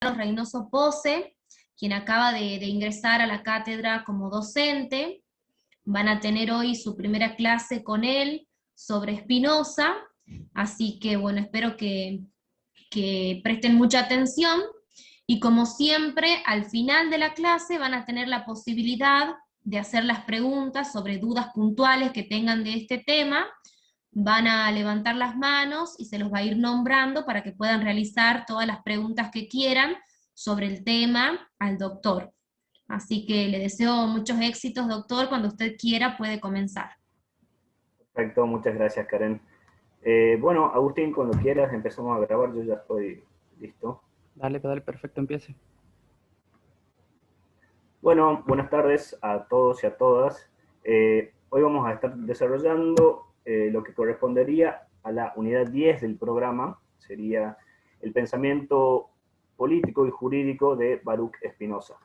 Reynoso Pose, quien acaba de ingresar a la cátedra como docente. Van a tener hoy su primera clase con él sobre Spinoza, así que bueno, espero que presten mucha atención, y como siempre, al final de la clase van a tener la posibilidad de hacer las preguntas sobre dudas puntuales que tengan de este tema. Van a levantar las manos y se los va a ir nombrando para que puedan realizar todas las preguntas que quieran sobre el tema al doctor. Así que le deseo muchos éxitos, doctor. Cuando usted quiera puede comenzar. Perfecto, muchas gracias, Karen. Bueno, Agustín, cuando quieras empezamos a grabar, yo ya estoy listo. Dale, perfecto, empiece. Bueno, buenas tardes a todos y a todas. Hoy vamos a estar desarrollando lo que correspondería a la unidad 10 del programa, sería el pensamiento político y jurídico de Baruch Spinoza.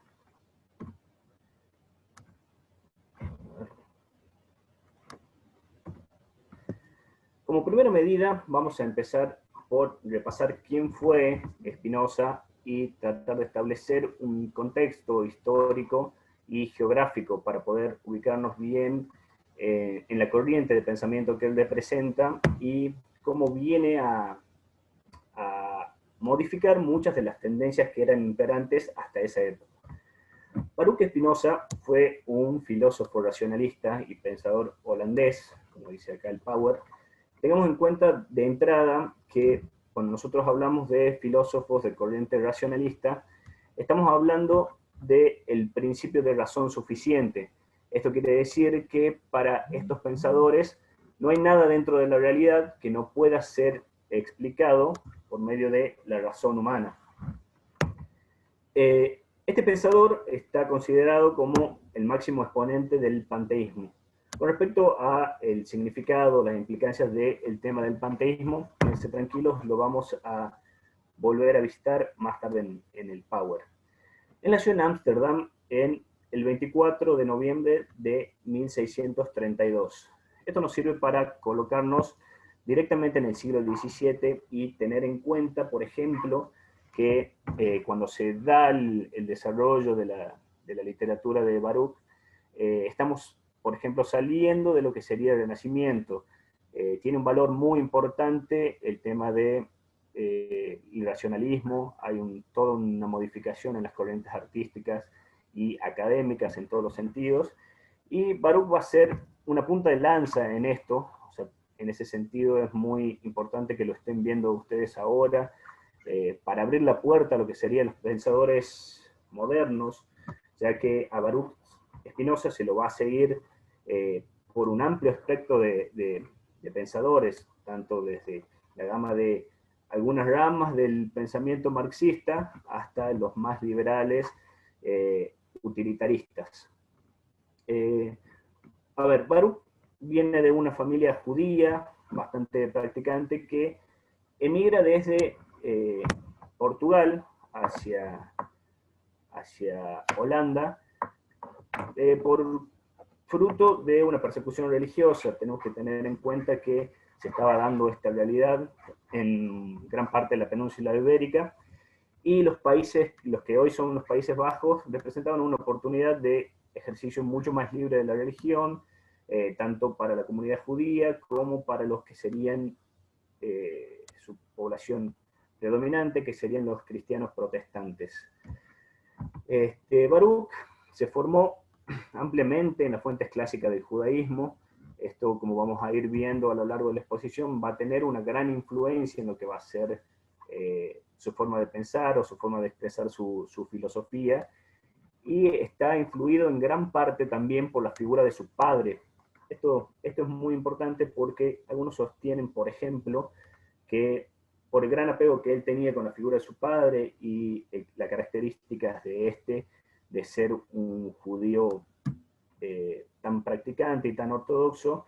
Como primera medida, vamos a empezar por repasar quién fue Spinoza y tratar de establecer un contexto histórico y geográfico para poder ubicarnos bien en la corriente de pensamiento que él representa y cómo viene a modificar muchas de las tendencias que eran imperantes hasta esa época. Baruch Spinoza fue un filósofo racionalista y pensador holandés, como dice acá el Power. Tengamos en cuenta de entrada que cuando nosotros hablamos de filósofos de corriente racionalista, estamos hablando del principio de razón suficiente. Esto quiere decir que para estos pensadores no hay nada dentro de la realidad que no pueda ser explicado por medio de la razón humana. Este pensador está considerado como el máximo exponente del panteísmo. Con respecto al significado, las implicancias del tema del panteísmo, quédense tranquilos, lo vamos a volver a visitar más tarde en el Power. Él nació en Ámsterdam en el 24 de noviembre de 1632. Esto nos sirve para colocarnos directamente en el siglo XVII y tener en cuenta, por ejemplo, que cuando se da el desarrollo de la literatura de Baruch, estamos, por ejemplo, saliendo de lo que sería el Renacimiento. Tiene un valor muy importante el tema de el racionalismo, hay toda una modificación en las corrientes artísticas y académicas en todos los sentidos, y Baruch va a ser una punta de lanza en esto. O sea, en ese sentido es muy importante que lo estén viendo ustedes ahora, para abrir la puerta a lo que serían los pensadores modernos, ya que a Baruch Spinoza se lo va a seguir por un amplio espectro de pensadores, tanto desde la gama de algunas ramas del pensamiento marxista hasta los más liberales, utilitaristas. Baruch viene de una familia judía bastante practicante que emigra desde Portugal hacia Holanda por fruto de una persecución religiosa. Tenemos que tener en cuenta que se estaba dando esta realidad en gran parte de la península ibérica, y los que hoy son los Países Bajos, representaban una oportunidad de ejercicio mucho más libre de la religión, tanto para la comunidad judía como para los que serían su población predominante, que serían los cristianos protestantes. Baruch se formó ampliamente en las fuentes clásicas del judaísmo. Esto, como vamos a ir viendo a lo largo de la exposición, va a tener una gran influencia en lo que va a ser su forma de pensar o su forma de expresar su filosofía, y está influido en gran parte también por la figura de su padre. Esto es muy importante porque algunos sostienen, por ejemplo, que por el gran apego que él tenía con la figura de su padre y las características de este, de ser un judío tan practicante y tan ortodoxo,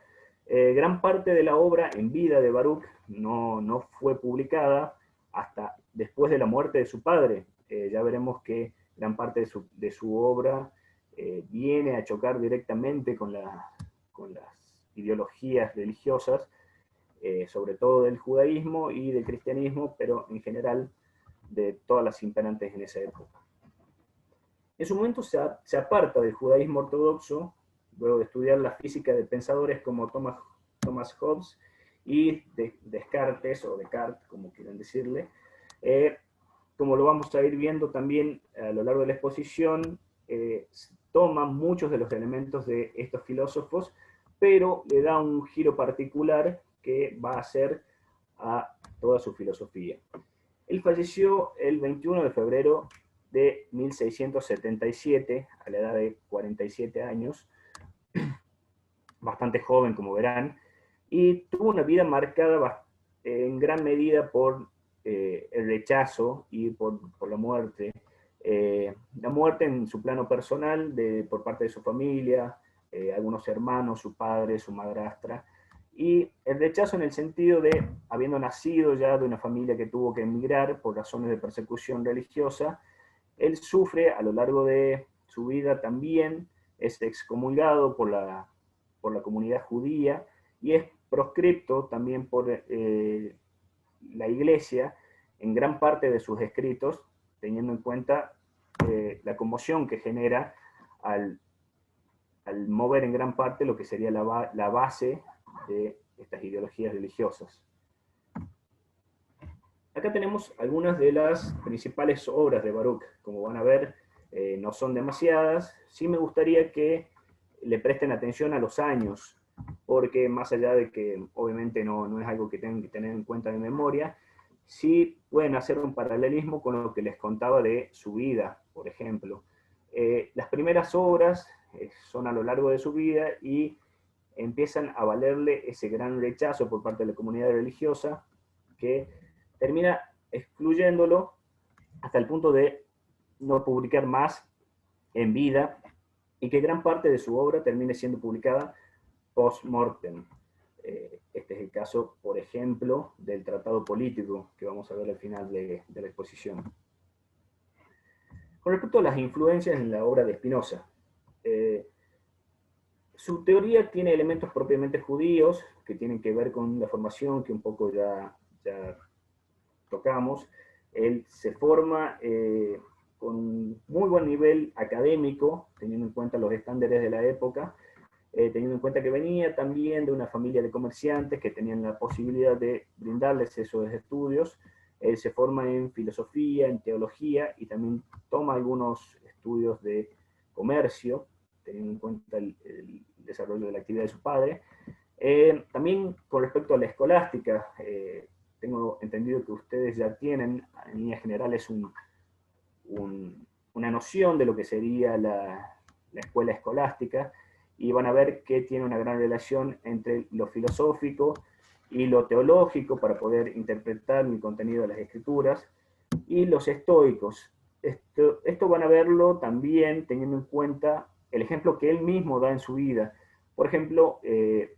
gran parte de la obra en vida de Baruch no fue publicada hasta después de la muerte de su padre. Ya veremos que gran parte de su obra viene a chocar directamente con las ideologías religiosas, sobre todo del judaísmo y del cristianismo, pero en general de todas las imperantes en esa época. En su momento se aparta del judaísmo ortodoxo, luego de estudiar la física de pensadores como Thomas Hobbes y Descartes, o Descartes, como quieran decirle. Como lo vamos a ir viendo también a lo largo de la exposición, toma muchos de los elementos de estos filósofos, pero le da un giro particular que va a hacer a toda su filosofía. Él falleció el 21 de febrero de 1677, a la edad de 47 años, bastante joven, como verán, y tuvo una vida marcada en gran medida por el rechazo y por la muerte. La muerte en su plano personal, por parte de su familia, algunos hermanos, su padre, su madrastra, y el rechazo en el sentido de, habiendo nacido ya de una familia que tuvo que emigrar por razones de persecución religiosa, él sufre a lo largo de su vida también, es excomulgado por la comunidad judía y es proscripto también por la iglesia en gran parte de sus escritos, teniendo en cuenta la conmoción que genera al mover en gran parte lo que sería la base de estas ideologías religiosas. Acá tenemos algunas de las principales obras de Baruch. Como van a ver, no son demasiadas. Sí me gustaría que le presten atención a los años, porque más allá de que obviamente no es algo que tengan que tener en cuenta de memoria, sí pueden hacer un paralelismo con lo que les contaba de su vida, por ejemplo. Las primeras obras son a lo largo de su vida y empiezan a valerle ese gran rechazo por parte de la comunidad religiosa que termina excluyéndolo hasta el punto de no publicar más en vida y que gran parte de su obra termine siendo publicada post-mortem. Este es el caso, por ejemplo, del Tratado Político, que vamos a ver al final de la exposición. Con respecto a las influencias en la obra de Spinoza, su teoría tiene elementos propiamente judíos, que tienen que ver con la formación que un poco ya tocamos. Él se forma con muy buen nivel académico, teniendo en cuenta los estándares de la época, teniendo en cuenta que venía también de una familia de comerciantes que tenían la posibilidad de brindarles esos estudios. Él se forma en filosofía, en teología, y también toma algunos estudios de comercio, teniendo en cuenta el desarrollo de la actividad de su padre. También con respecto a la escolástica, tengo entendido que ustedes ya tienen, en líneas generales, una noción de lo que sería la escuela escolástica, y van a ver que tiene una gran relación entre lo filosófico y lo teológico para poder interpretar el contenido de las escrituras, y los estoicos. Esto van a verlo también teniendo en cuenta el ejemplo que él mismo da en su vida. Por ejemplo, en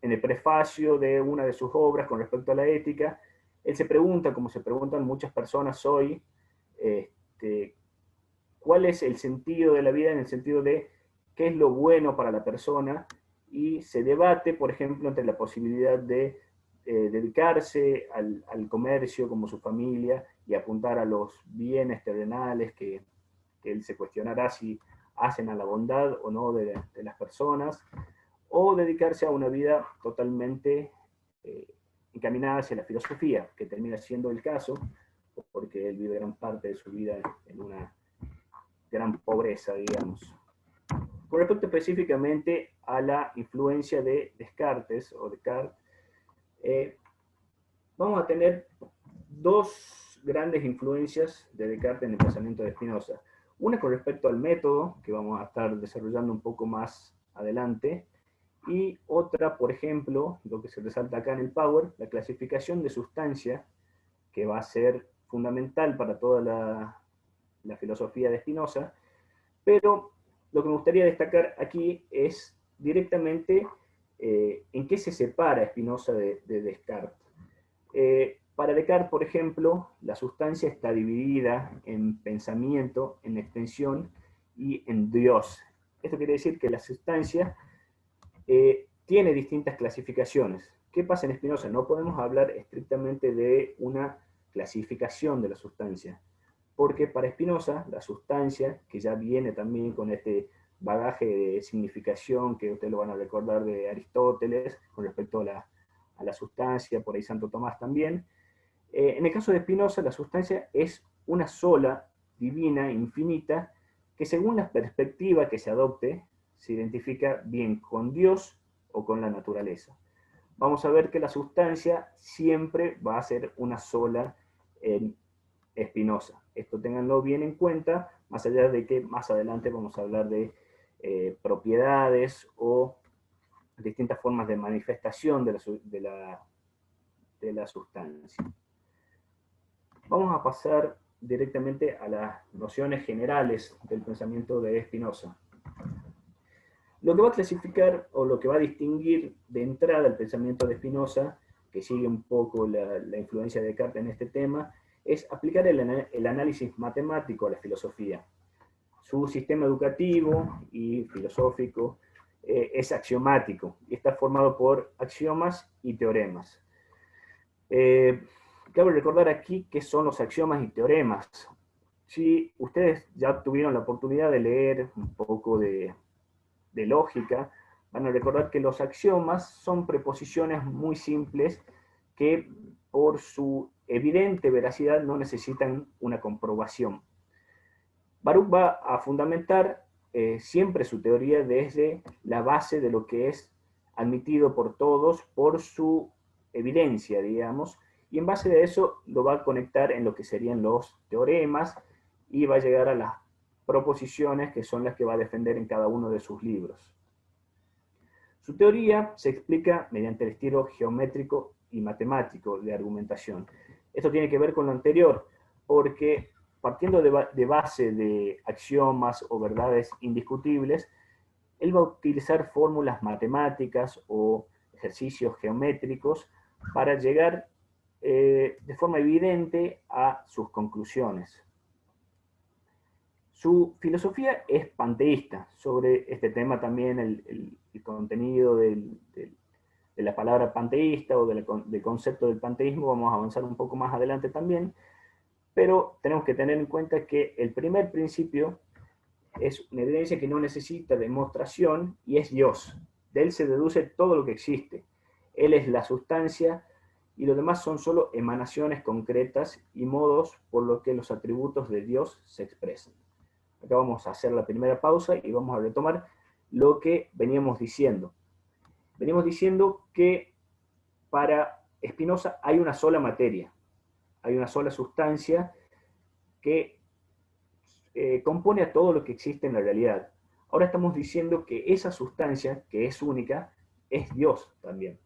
el prefacio de una de sus obras con respecto a la ética, él se pregunta, como se preguntan muchas personas hoy, ¿cuál es el sentido de la vida en el sentido de qué es lo bueno para la persona? Y se debate, por ejemplo, entre la posibilidad de dedicarse al comercio como su familia y apuntar a los bienes terrenales que él se cuestionará si hacen a la bondad o no de las personas, o dedicarse a una vida totalmente encaminada hacia la filosofía, que termina siendo el caso, porque él vive gran parte de su vida en una gran pobreza, digamos. Con respecto específicamente a la influencia de Descartes, o Descartes, vamos a tener dos grandes influencias de Descartes en el pensamiento de Spinoza. Una con respecto al método, que vamos a estar desarrollando un poco más adelante, y otra, por ejemplo, lo que se resalta acá en el Power, la clasificación de sustancia, que va a ser fundamental para toda la filosofía de Spinoza, pero lo que me gustaría destacar aquí es directamente en qué se separa Spinoza de Descartes. Para Descartes, por ejemplo, la sustancia está dividida en pensamiento, en extensión y en Dios. Esto quiere decir que la sustancia tiene distintas clasificaciones. ¿Qué pasa en Spinoza? No podemos hablar estrictamente de una clasificación de la sustancia. Porque para Spinoza, la sustancia, que ya viene también con este bagaje de significación que ustedes lo van a recordar de Aristóteles, con respecto a la sustancia, por ahí Santo Tomás también, en el caso de Spinoza, la sustancia es una sola, divina, infinita, que según la perspectiva que se adopte, se identifica bien con Dios o con la naturaleza. Vamos a ver que la sustancia siempre va a ser una sola en Spinoza. Esto ténganlo bien en cuenta, más allá de que más adelante vamos a hablar de propiedades o distintas formas de manifestación de la sustancia. Vamos a pasar directamente a las nociones generales del pensamiento de Spinoza. Lo que va a clasificar o lo que va a distinguir de entrada el pensamiento de Spinoza, que sigue un poco la influencia de Descartes en este tema, es aplicar el análisis matemático a la filosofía. Su sistema educativo y filosófico es axiomático y está formado por axiomas y teoremas. Cabe recordar aquí qué son los axiomas y teoremas. Si ustedes ya tuvieron la oportunidad de leer un poco de lógica, van a recordar que los axiomas son preposiciones muy simples que por su evidente veracidad no necesitan una comprobación. Baruch va a fundamentar siempre su teoría desde la base de lo que es admitido por todos por su evidencia, digamos, y en base de eso lo va a conectar en lo que serían los teoremas y va a llegar a las proposiciones que son las que va a defender en cada uno de sus libros. Su teoría se explica mediante el estilo geométrico y matemático de argumentación. Esto tiene que ver con lo anterior, porque partiendo de base de axiomas o verdades indiscutibles, él va a utilizar fórmulas matemáticas o ejercicios geométricos para llegar de forma evidente a sus conclusiones. Su filosofía es panteísta. Sobre este tema también el contenido de la palabra panteísta o del concepto del panteísmo vamos a avanzar un poco más adelante también, pero tenemos que tener en cuenta que el primer principio es una evidencia que no necesita demostración y es Dios. De él se deduce todo lo que existe. Él es la sustancia y lo demás son solo emanaciones concretas y modos por los que los atributos de Dios se expresan. Acá vamos a hacer la primera pausa y vamos a retomar lo que veníamos diciendo. Veníamos diciendo que para Spinoza hay una sola materia, hay una sola sustancia que compone a todo lo que existe en la realidad. Ahora estamos diciendo que esa sustancia, que es única, es Dios también.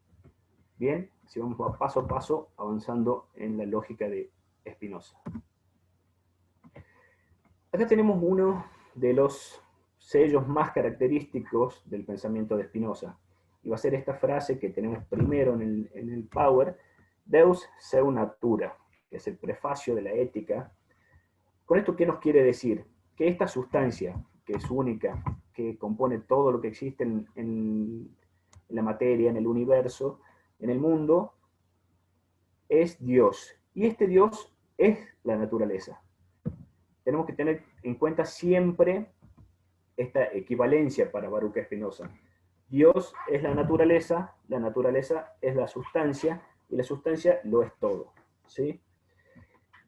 Bien, así vamos paso a paso avanzando en la lógica de Spinoza. Acá tenemos uno de los sellos más característicos del pensamiento de Spinoza. Y va a ser esta frase que tenemos primero en el Power, Deus seu natura, que es el prefacio de la ética. ¿Con esto qué nos quiere decir? Que esta sustancia, que es única, que compone todo lo que existe en la materia, en el universo, en el mundo, es Dios. Y este Dios es la naturaleza. Tenemos que tener en cuenta siempre esta equivalencia para Baruch Spinoza. Dios es la naturaleza es la sustancia, y la sustancia lo es todo. ¿Sí?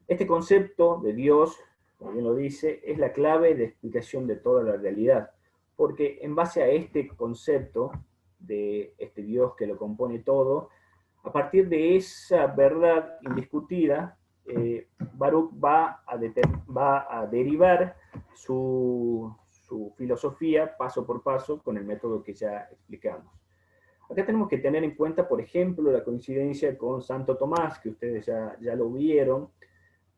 Este concepto de Dios, como bien lo dice, es la clave de explicación de toda la realidad, porque en base a este concepto de este Dios que lo compone todo, a partir de esa verdad indiscutida, Baruch va a derivar su filosofía paso por paso con el método que ya explicamos. Acá tenemos que tener en cuenta, por ejemplo, la coincidencia con Santo Tomás, que ustedes ya lo vieron,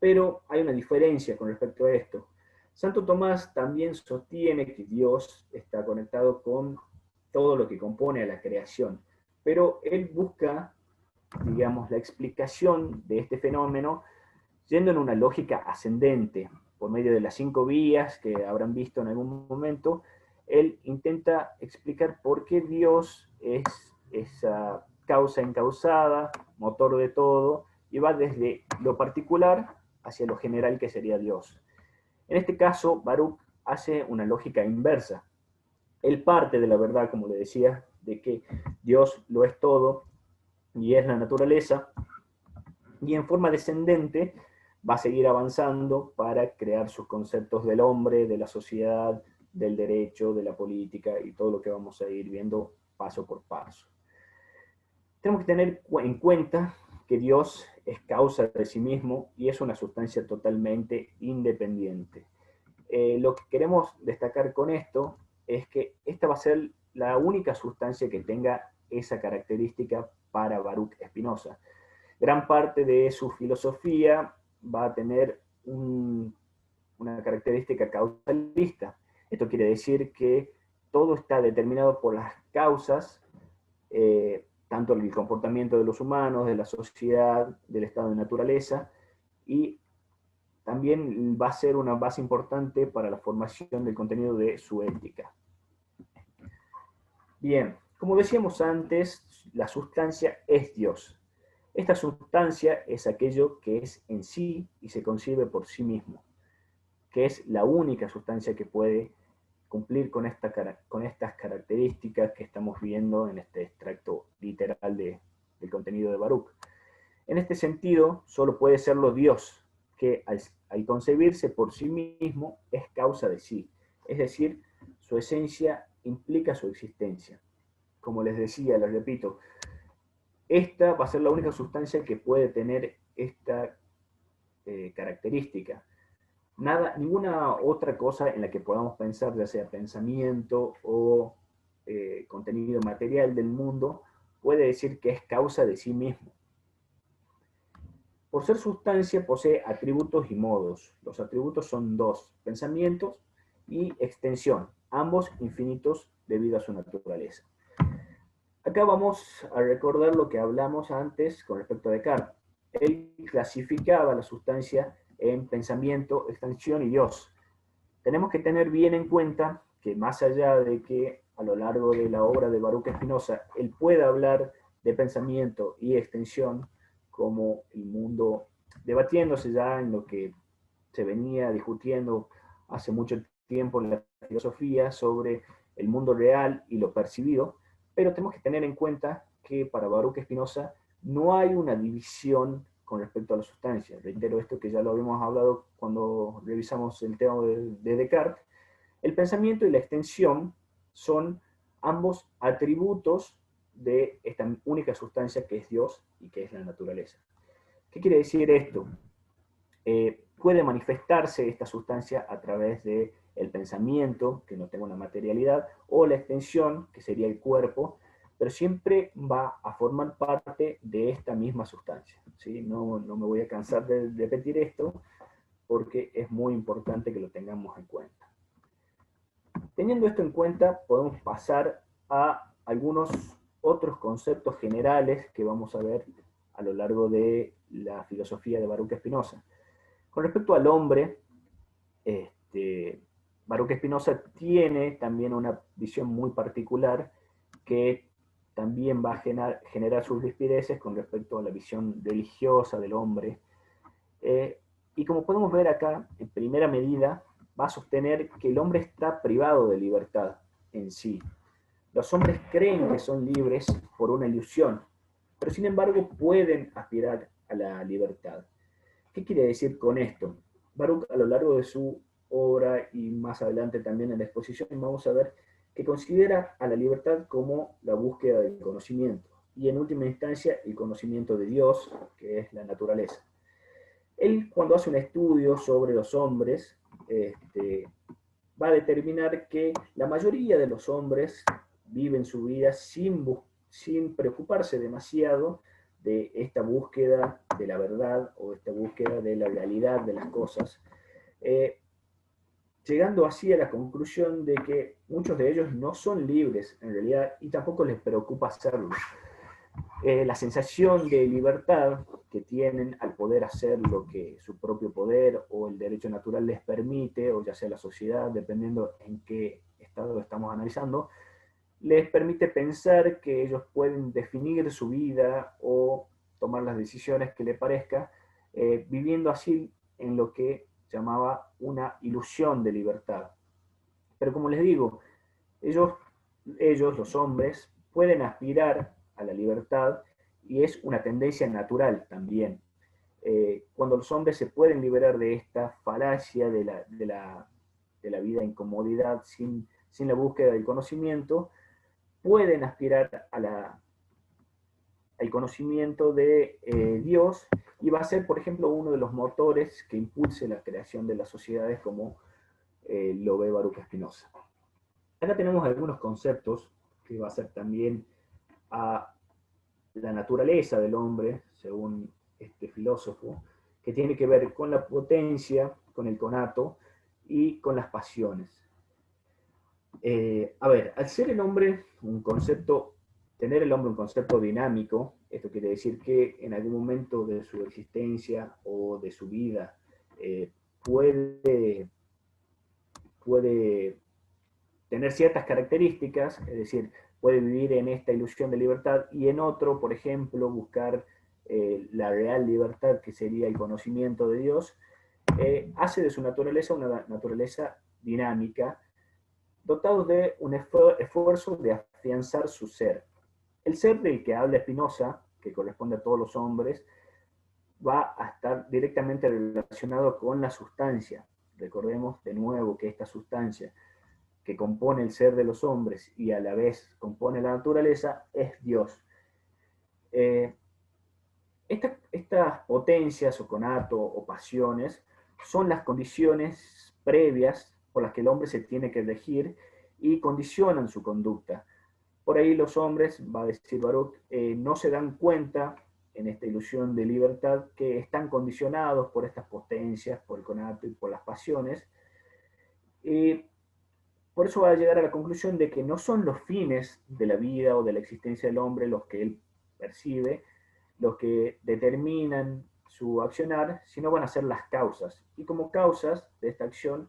pero hay una diferencia con respecto a esto. Santo Tomás también sostiene que Dios está conectado con todo lo que compone a la creación, pero él busca, digamos, la explicación de este fenómeno yendo en una lógica ascendente, por medio de las 5 vías que habrán visto en algún momento. Él intenta explicar por qué Dios es esa causa encausada, motor de todo, y y va desde lo particular hacia lo general, que sería Dios. En este caso, Baruch hace una lógica inversa. Él parte de la verdad, como le decía, de que Dios lo es todo y es la naturaleza, y en forma descendente va a seguir avanzando para crear sus conceptos del hombre, de la sociedad, del derecho, de la política y todo lo que vamos a ir viendo paso por paso. Tenemos que tener en cuenta que Dios es causa de sí mismo y es una sustancia totalmente independiente. Lo que queremos destacar con esto es que esta va a ser la única sustancia que tenga esa característica para Baruch Spinoza. Gran parte de su filosofía va a tener una característica causalista. Esto quiere decir que todo está determinado por las causas, tanto el comportamiento de los humanos, de la sociedad, del estado de naturaleza, y también va a ser una base importante para la formación del contenido de su ética. Bien, como decíamos antes, la sustancia es Dios. Esta sustancia es aquello que es en sí y se concibe por sí mismo, que es la única sustancia que puede cumplir con estas características que estamos viendo en este extracto literal del contenido de Baruch. En este sentido, solo puede serlo Dios, que al concebirse por sí mismo es causa de sí, es decir, su esencia implica su existencia. Como les decía, les repito, esta va a ser la única sustancia que puede tener esta característica. Ninguna otra cosa en la que podamos pensar, ya sea pensamiento o contenido material del mundo, puede decir que es causa de sí mismo. Por ser sustancia, posee atributos y modos. Los atributos son dos: pensamientos y extensión, ambos infinitos debido a su naturaleza. Acá vamos a recordar lo que hablamos antes con respecto a Descartes. Él clasificaba la sustancia en pensamiento, extensión y Dios. Tenemos que tener bien en cuenta que más allá de que a lo largo de la obra de Baruch Spinoza él pueda hablar de pensamiento y extensión como el mundo, debatiéndose ya en lo que se venía discutiendo hace mucho tiempo en la filosofía sobre el mundo real y lo percibido, pero tenemos que tener en cuenta que para Baruch Spinoza no hay una división con respecto a la sustancia. Reitero esto que ya lo habíamos hablado cuando revisamos el tema de Descartes. El pensamiento y la extensión son ambos atributos de esta única sustancia que es Dios y que es la naturaleza. ¿Qué quiere decir esto? Puede manifestarse esta sustancia a través del pensamiento, que no tenga una materialidad, o la extensión, que sería el cuerpo, pero siempre va a formar parte de esta misma sustancia, ¿sí? No me voy a cansar de repetir esto, porque es muy importante que lo tengamos en cuenta. Teniendo esto en cuenta, podemos pasar a algunos otros conceptos generales que vamos a ver a lo largo de la filosofía de Baruch Spinoza. Con respecto al hombre, Baruch Spinoza tiene también una visión muy particular que también va a generar sus rispideces con respecto a la visión religiosa del hombre. Y como podemos ver acá, en primera medida, va a sostener que el hombre está privado de libertad en sí. Los hombres creen que son libres por una ilusión, pero sin embargo pueden aspirar a la libertad. ¿Qué quiere decir con esto? Baruch, a lo largo de su obra y más adelante también en la exposición, vamos a ver que considera a la libertad como la búsqueda del conocimiento y en última instancia el conocimiento de Dios, que es la naturaleza. Él, cuando hace un estudio sobre los hombres, va a determinar que la mayoría de los hombres viven su vida sin preocuparse demasiado de esta búsqueda de la verdad o esta búsqueda de la realidad de las cosas, llegando así a la conclusión de que muchos de ellos no son libres en realidad y tampoco les preocupa hacerlo. La sensación de libertad que tienen al poder hacer lo que su propio poder o el derecho natural les permite, o ya sea la sociedad, dependiendo en qué estado estamos analizando, les permite pensar que ellos pueden definir su vida o tomar las decisiones que le parezca, viviendo así en lo que llamaba una ilusión de libertad. Pero como les digo, ellos, los hombres, pueden aspirar a la libertad y es una tendencia natural también. Cuando los hombres se pueden liberar de esta falacia de la vida en comodidad sin la búsqueda del conocimiento, pueden aspirar al conocimiento de Dios, y va a ser, por ejemplo, uno de los motores que impulse la creación de las sociedades, como lo ve Baruch Spinoza. Acá tenemos algunos conceptos que va a ser también a la naturaleza del hombre, según este filósofo, que tiene que ver con la potencia, con el conato y con las pasiones. A ver, al ser el hombre un concepto, tener el hombre un concepto dinámico, esto quiere decir que en algún momento de su existencia o de su vida puede tener ciertas características, es decir, puede vivir en esta ilusión de libertad y en otro, por ejemplo, buscar la real libertad, que sería el conocimiento de Dios, hace de su naturaleza una naturaleza dinámica, dotados de un esfuerzo de afianzar su ser. El ser del que habla Spinoza, que corresponde a todos los hombres, va a estar directamente relacionado con la sustancia. Recordemos de nuevo que esta sustancia que compone el ser de los hombres y a la vez compone la naturaleza es Dios. Estas potencias o conato o pasiones son las condiciones previas por las que el hombre se tiene que regir y condicionan su conducta. Por ahí los hombres, va a decir Baruch, no se dan cuenta en esta ilusión de libertad que están condicionados por estas potencias, por el conato y por las pasiones. Por eso va a llegar a la conclusión de que no son los fines de la vida o de la existencia del hombre los que él percibe, los que determinan su accionar, sino van a ser las causas. Y como causas de esta acción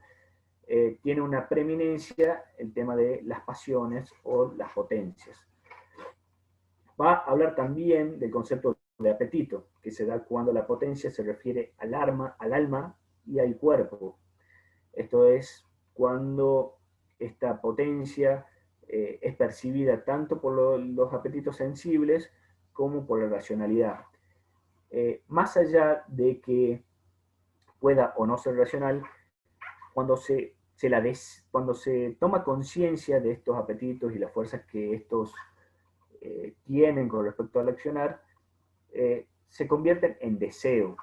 tiene una preeminencia el tema de las pasiones o las potencias. Va a hablar también del concepto de apetito, que se da cuando la potencia se refiere al alma y al cuerpo. Esto es cuando esta potencia es percibida tanto por los apetitos sensibles como por la racionalidad. Más allá de que pueda o no ser racional, cuando cuando se toma conciencia de estos apetitos y las fuerzas que estos tienen con respecto al accionar, se convierten en deseo.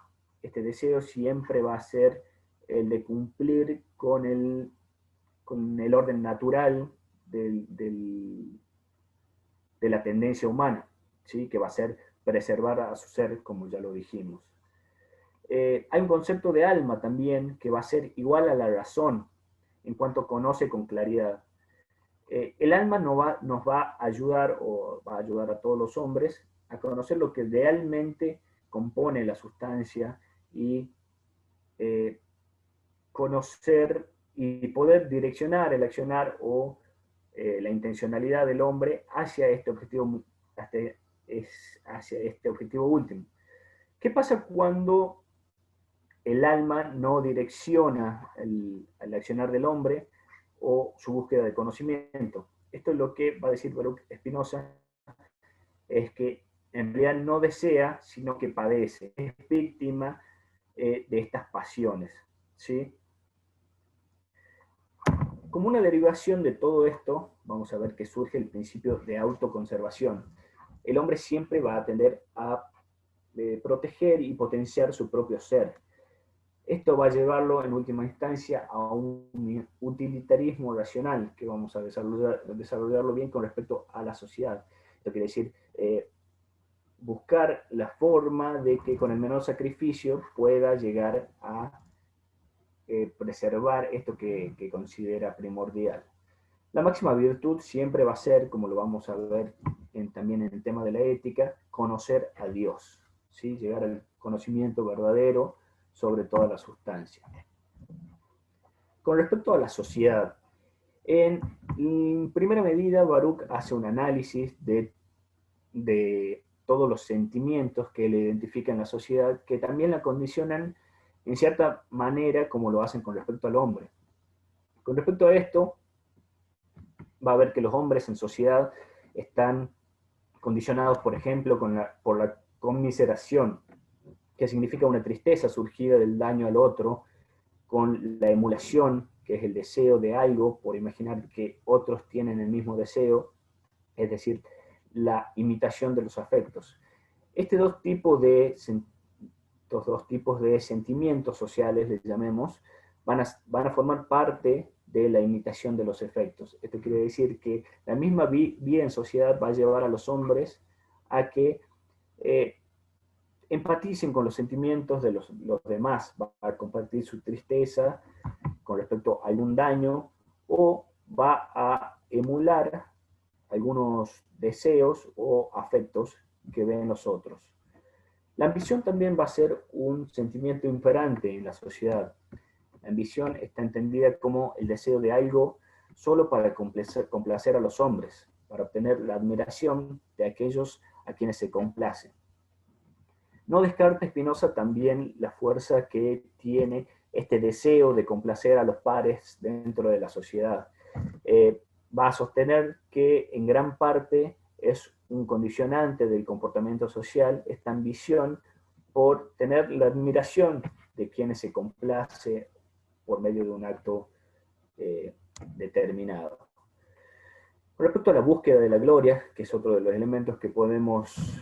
Este deseo siempre va a ser el de cumplir con el orden natural de la tendencia humana, ¿sí? Que va a ser preservar a su ser, como ya lo dijimos. Hay un concepto de alma también que va a ser igual a la razón en cuanto conoce con claridad. El alma nos va a ayudar, o va a ayudar a todos los hombres, a conocer lo que realmente compone la sustancia y conocer y poder direccionar el accionar o la intencionalidad del hombre hacia este objetivo, hacia este objetivo último. ¿Qué pasa cuando el alma no direcciona el accionar del hombre o su búsqueda de conocimiento? Esto es lo que va a decir Baruch Spinoza, es que en realidad no desea, sino que padece, es víctima de estas pasiones, ¿sí? Como una derivación de todo esto, vamos a ver que surge el principio de autoconservación. El hombre siempre va a tender a proteger y potenciar su propio ser. Esto va a llevarlo en última instancia a un utilitarismo racional, que vamos a desarrollarlo bien con respecto a la sociedad. Esto quiere decir buscar la forma de que con el menor sacrificio pueda llegar a preservar esto que considera primordial. La máxima virtud siempre va a ser, como lo vamos a ver también en el tema de la ética, conocer a Dios, ¿sí? Llegar al conocimiento verdadero sobre toda la sustancia. Con respecto a la sociedad, en primera medida Baruch hace un análisis de todos los sentimientos que le identifican en la sociedad, que también la condicionan en cierta manera como lo hacen con respecto al hombre. Con respecto a esto, va a ver que los hombres en sociedad están condicionados, por ejemplo, por la conmiseración, que significa una tristeza surgida del daño al otro, con la emulación, que es el deseo de algo, por imaginar que otros tienen el mismo deseo, es decir, la imitación de los afectos. Estos dos tipos de sentimientos sociales, les llamemos, van a formar parte de la imitación de los efectos. Esto quiere decir que la misma vida en sociedad va a llevar a los hombres a que empaticen con los sentimientos de los demás, va a compartir su tristeza con respecto a algún daño, o va a emular algunos deseos o afectos que ven los otros. La ambición también va a ser un sentimiento imperante en la sociedad. La ambición está entendida como el deseo de algo solo para complacer a los hombres, para obtener la admiración de aquellos a quienes se complace. No descarta Spinoza también la fuerza que tiene este deseo de complacer a los pares dentro de la sociedad. Va a sostener que en gran parte es un condicionante del comportamiento social esta ambición por tener la admiración de quienes se complace por medio de un acto determinado. Con respecto a la búsqueda de la gloria, que es otro de los elementos que podemos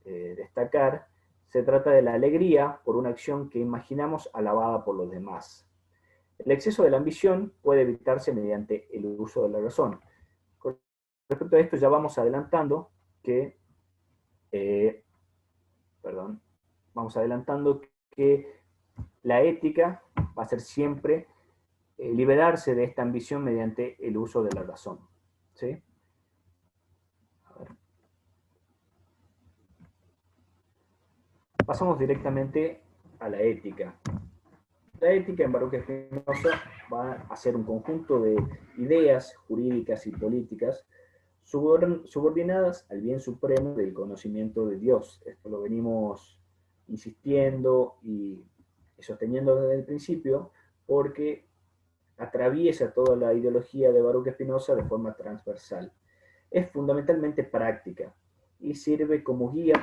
destacar, se trata de la alegría por una acción que imaginamos alabada por los demás. El exceso de la ambición puede evitarse mediante el uso de la razón. Con respecto a esto ya vamos adelantando que, la ética va a ser siempre liberarse de esta ambición mediante el uso de la razón. ¿Sí? Pasamos directamente a la ética. La ética en Baruch Spinoza va a ser un conjunto de ideas jurídicas y políticas subordinadas al bien supremo del conocimiento de Dios. Esto lo venimos insistiendo y sosteniendo desde el principio, porque atraviesa toda la ideología de Baruch Spinoza de forma transversal. Es fundamentalmente práctica y sirve como guía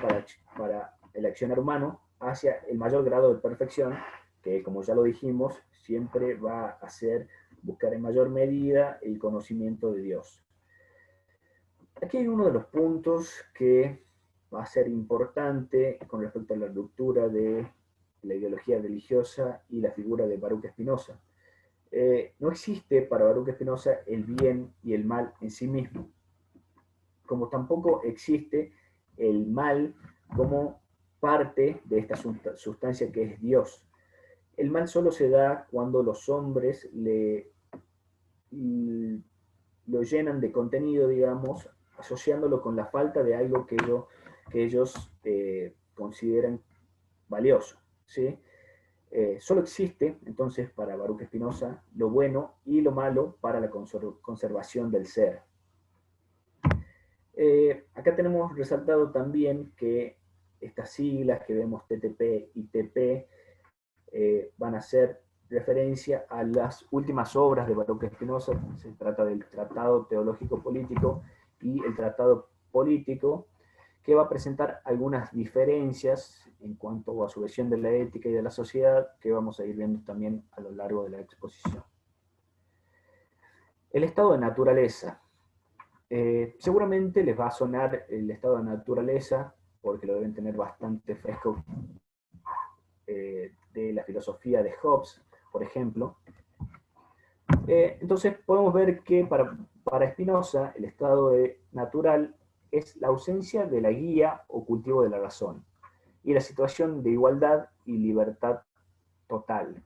para el accionar humano hacia el mayor grado de perfección, que, como ya lo dijimos, siempre va a ser buscar en mayor medida el conocimiento de Dios. Aquí hay uno de los puntos que va a ser importante con respecto a la ruptura de la ideología religiosa y la figura de Baruch Spinoza. No existe para Baruch Spinoza el bien y el mal en sí mismo, como tampoco existe el mal como parte de esta sustancia que es Dios. El mal solo se da cuando los hombres lo llenan de contenido, digamos, asociándolo con la falta de algo que ellos consideran valioso, ¿sí? Solo existe, entonces, para Baruch Spinoza, lo bueno y lo malo para la conservación del ser. Acá tenemos resaltado también que estas siglas que vemos TTP y TP van a hacer referencia a las últimas obras de Baruch Spinoza. Se trata del Tratado Teológico Político y el Tratado Político, que va a presentar algunas diferencias en cuanto a su visión de la ética y de la sociedad, que vamos a ir viendo también a lo largo de la exposición. El estado de naturaleza. Seguramente les va a sonar el estado de naturaleza, porque lo deben tener bastante fresco, de la filosofía de Hobbes, por ejemplo. Entonces podemos ver que para Spinoza el estado natural es la ausencia de la guía o cultivo de la razón, y la situación de igualdad y libertad total.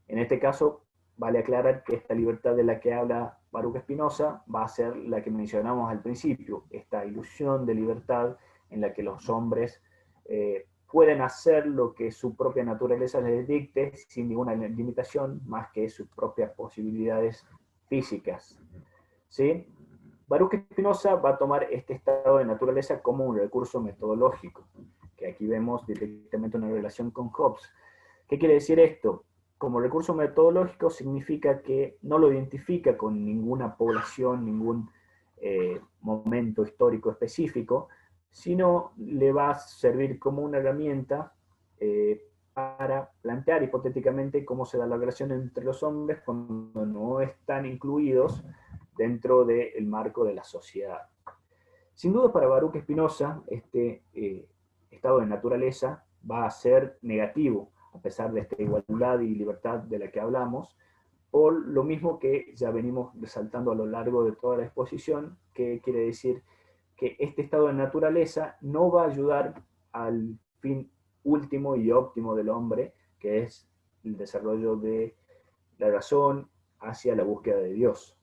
En este caso, vale aclarar que esta libertad de la que habla Baruch Spinoza va a ser la que mencionamos al principio, esta ilusión de libertad en la que los hombres pueden hacer lo que su propia naturaleza les dicte sin ninguna limitación más que sus propias posibilidades físicas. ¿Sí? Baruch Spinoza va a tomar este estado de naturaleza como un recurso metodológico, que aquí vemos directamente una relación con Hobbes. ¿Qué quiere decir esto? Como recurso metodológico significa que no lo identifica con ninguna población, ningún momento histórico específico, sino le va a servir como una herramienta para plantear hipotéticamente cómo se da la relación entre los hombres cuando no están incluidos dentro del marco de la sociedad. Sin duda para Baruch Spinoza, este estado de naturaleza va a ser negativo, a pesar de esta igualdad y libertad de la que hablamos, por lo mismo que ya venimos resaltando a lo largo de toda la exposición, que quiere decir que este estado de naturaleza no va a ayudar al fin último y óptimo del hombre, que es el desarrollo de la razón hacia la búsqueda de Dios.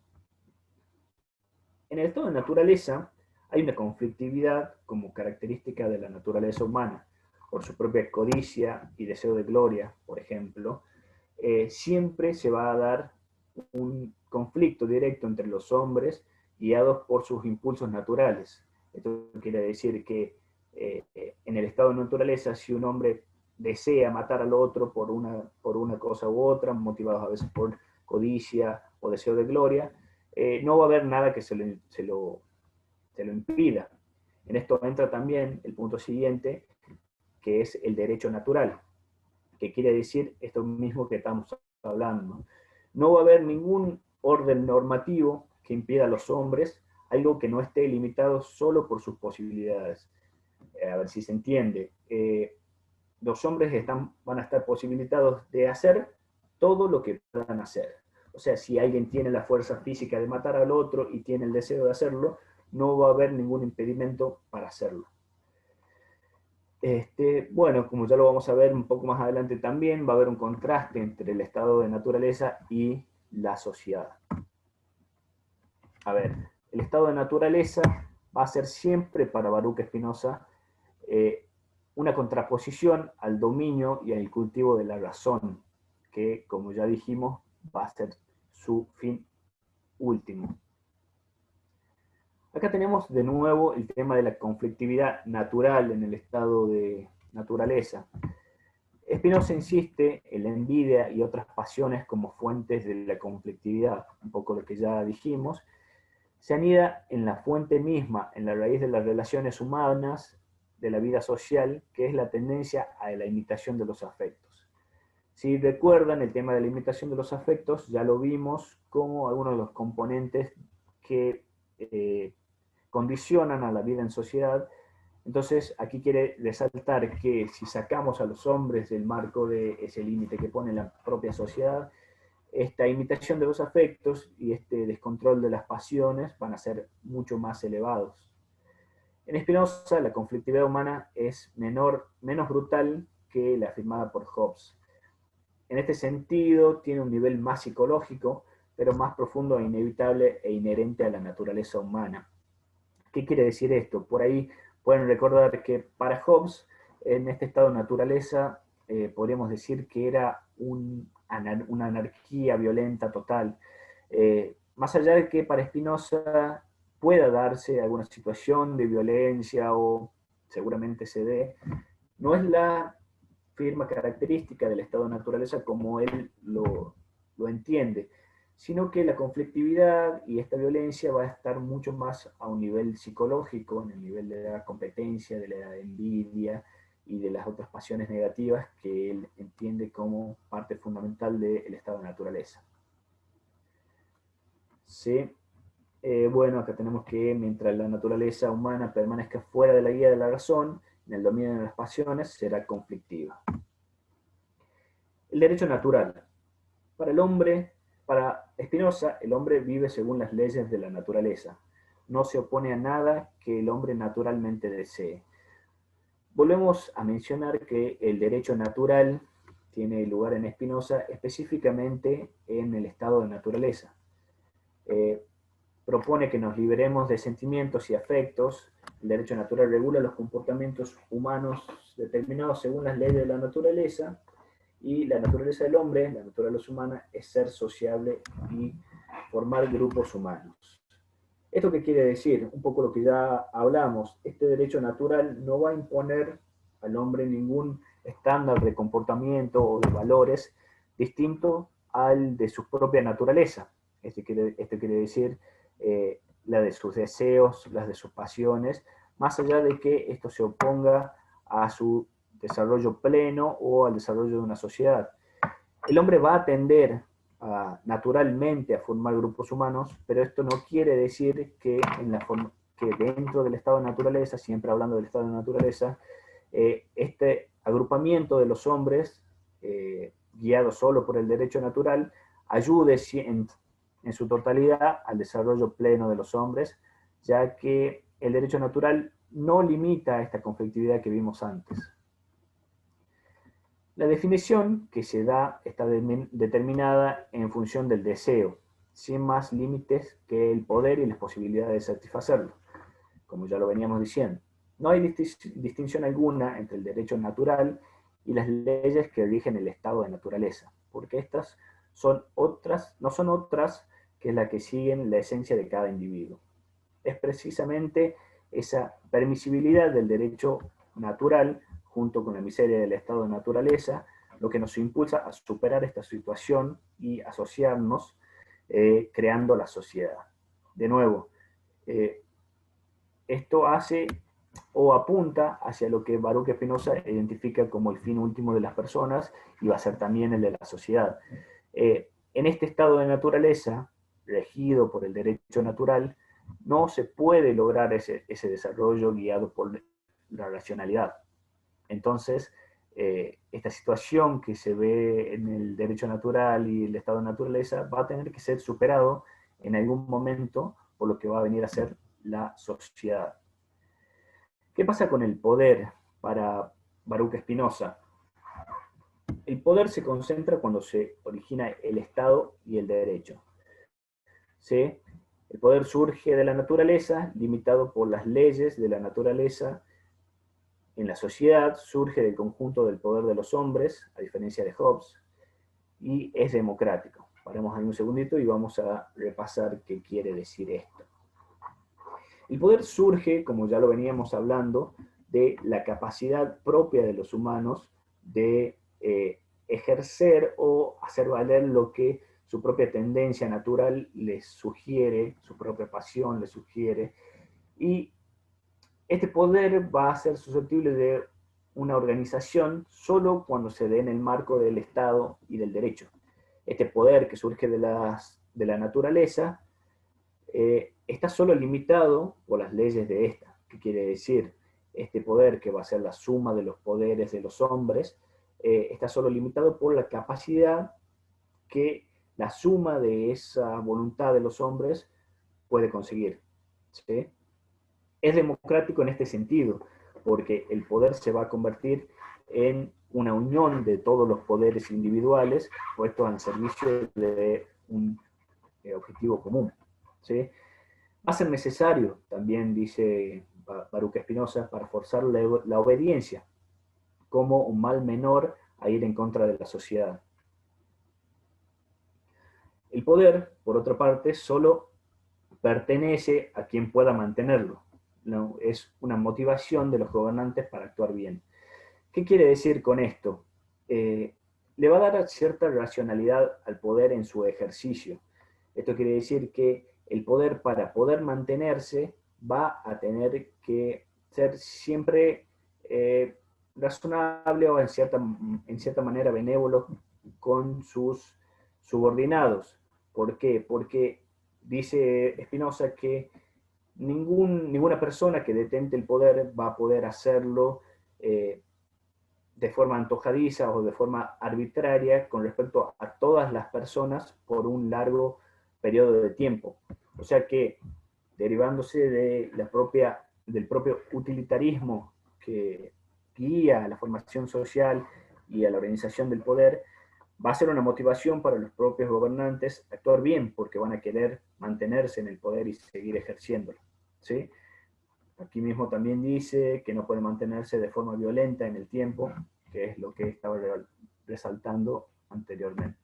En el estado de naturaleza hay una conflictividad como característica de la naturaleza humana, por su propia codicia y deseo de gloria, por ejemplo. Siempre se va a dar un conflicto directo entre los hombres guiados por sus impulsos naturales. Esto quiere decir que en el estado de naturaleza, si un hombre desea matar al otro por una cosa u otra, motivados a veces por codicia o deseo de gloria, no va a haber nada que se lo impida. En esto entra también el punto siguiente, que es el derecho natural, que quiere decir esto mismo que estamos hablando. No va a haber ningún orden normativo que impida a los hombres algo que no esté limitado solo por sus posibilidades. A ver si se entiende. Los hombres van a estar posibilitados de hacer todo lo que puedan hacer. O sea, si alguien tiene la fuerza física de matar al otro y tiene el deseo de hacerlo, no va a haber ningún impedimento para hacerlo. Bueno, como ya lo vamos a ver un poco más adelante también, va a haber un contraste entre el estado de naturaleza y la sociedad. A ver, el estado de naturaleza va a ser siempre para Baruch Spinoza una contraposición al dominio y al cultivo de la razón, que, como ya dijimos, va a ser su fin último. Acá tenemos de nuevo el tema de la conflictividad natural en el estado de naturaleza. Spinoza insiste en la envidia y otras pasiones como fuentes de la conflictividad, un poco lo que ya dijimos. Se anida en la fuente misma, en la raíz de las relaciones humanas, de la vida social, que es la tendencia a la imitación de los afectos. Si recuerdan el tema de la imitación de los afectos, ya lo vimos como algunos de los componentes que condicionan a la vida en sociedad. Entonces, aquí quiere resaltar que si sacamos a los hombres del marco de ese límite que pone la propia sociedad, esta imitación de los afectos y este descontrol de las pasiones van a ser mucho más elevados. En Spinoza, la conflictividad humana es menos brutal que la afirmada por Hobbes. En este sentido, tiene un nivel más psicológico, pero más profundo e inevitable e inherente a la naturaleza humana. ¿Qué quiere decir esto? Por ahí pueden recordar que para Hobbes, en este estado de naturaleza, podríamos decir que era una anarquía violenta total. Más allá de que para Spinoza pueda darse alguna situación de violencia o seguramente se dé, no es la firma característica del estado de naturaleza como él lo entiende, sino que la conflictividad y esta violencia va a estar mucho más a un nivel psicológico, en el nivel de la competencia, de la envidia y de las otras pasiones negativas que él entiende como parte fundamental del estado de naturaleza. ¿Sí? Bueno, acá tenemos que mientras la naturaleza humana permanezca fuera de la guía de la razón, en el dominio de las pasiones, será conflictiva. El derecho natural. Para Spinoza, el hombre vive según las leyes de la naturaleza. No se opone a nada que el hombre naturalmente desee. Volvemos a mencionar que el derecho natural tiene lugar en Spinoza específicamente en el estado de naturaleza. Propone que nos liberemos de sentimientos y afectos. El derecho natural regula los comportamientos humanos determinados según las leyes de la naturaleza, y la naturaleza del hombre, la naturaleza humana, es ser sociable y formar grupos humanos. ¿Esto qué quiere decir? Un poco lo que ya hablamos. Este derecho natural no va a imponer al hombre ningún estándar de comportamiento o de valores distinto al de su propia naturaleza. Esto quiere decir la de sus deseos, las de sus pasiones, más allá de que esto se oponga a su desarrollo pleno o al desarrollo de una sociedad. El hombre va a tender naturalmente a formar grupos humanos, pero esto no quiere decir que, que dentro del estado de naturaleza, siempre hablando del estado de naturaleza, este agrupamiento de los hombres, guiado solo por el derecho natural, ayude en su totalidad al desarrollo pleno de los hombres, ya que el derecho natural no limita esta conflictividad que vimos antes. La definición que se da está determinada en función del deseo, sin más límites que el poder y las posibilidades de satisfacerlo, como ya lo veníamos diciendo. No hay distinción alguna entre el derecho natural y las leyes que rigen el estado de naturaleza, porque estas no son otras que las que siguen la esencia de cada individuo. Es precisamente esa permisibilidad del derecho natural, junto con la miseria del estado de naturaleza, lo que nos impulsa a superar esta situación y asociarnos, creando la sociedad. De nuevo, esto hace o apunta hacia lo que Baruch Spinoza identifica como el fin último de las personas y va a ser también el de la sociedad. En este estado de naturaleza, regido por el derecho natural, no se puede lograr ese desarrollo guiado por la racionalidad. Entonces, esta situación que se ve en el derecho natural y el estado de naturaleza va a tener que ser superado en algún momento por lo que va a venir a ser la sociedad. ¿Qué pasa con el poder para Baruch Spinoza? El poder se concentra cuando se origina el Estado y el derecho. ¿Sí? El poder surge de la naturaleza, limitado por las leyes de la naturaleza. En la sociedad surge del conjunto del poder de los hombres, a diferencia de Hobbes, y es democrático. Paremos ahí un segundito y vamos a repasar qué quiere decir esto. El poder surge, como ya lo veníamos hablando, de la capacidad propia de los humanos de ejercer o hacer valer lo que su propia tendencia natural les sugiere, su propia pasión les sugiere, y este poder va a ser susceptible de una organización solo cuando se dé en el marco del Estado y del derecho. Este poder que surge de la naturaleza está solo limitado por las leyes de esta. ¿Qué quiere decir? Este poder, que va a ser la suma de los poderes de los hombres, está solo limitado por la capacidad que la suma de esa voluntad de los hombres puede conseguir. ¿Sí? Es democrático en este sentido, porque el poder se va a convertir en una unión de todos los poderes individuales puestos al servicio de un objetivo común. ¿Sí? Va a ser necesario, también dice Baruch Spinoza, para forzar la obediencia como un mal menor a ir en contra de la sociedad. El poder, por otra parte, solo pertenece a quien pueda mantenerlo. No, es una motivación de los gobernantes para actuar bien. ¿Qué quiere decir con esto? Le va a dar cierta racionalidad al poder en su ejercicio. Esto quiere decir que el poder, para poder mantenerse, va a tener que ser siempre razonable o en cierta manera benévolo con sus subordinados. ¿Por qué? Porque dice Spinoza que ninguna persona que detente el poder va a poder hacerlo de forma antojadiza o de forma arbitraria con respecto a todas las personas por un largo periodo de tiempo. O sea que, derivándose del propio utilitarismo que guía a la formación social y a la organización del poder, va a ser una motivación para los propios gobernantes actuar bien, porque van a querer mantenerse en el poder y seguir ejerciéndolo. ¿Sí? Aquí mismo también dice que no puede mantenerse de forma violenta en el tiempo, que es lo que estaba resaltando anteriormente.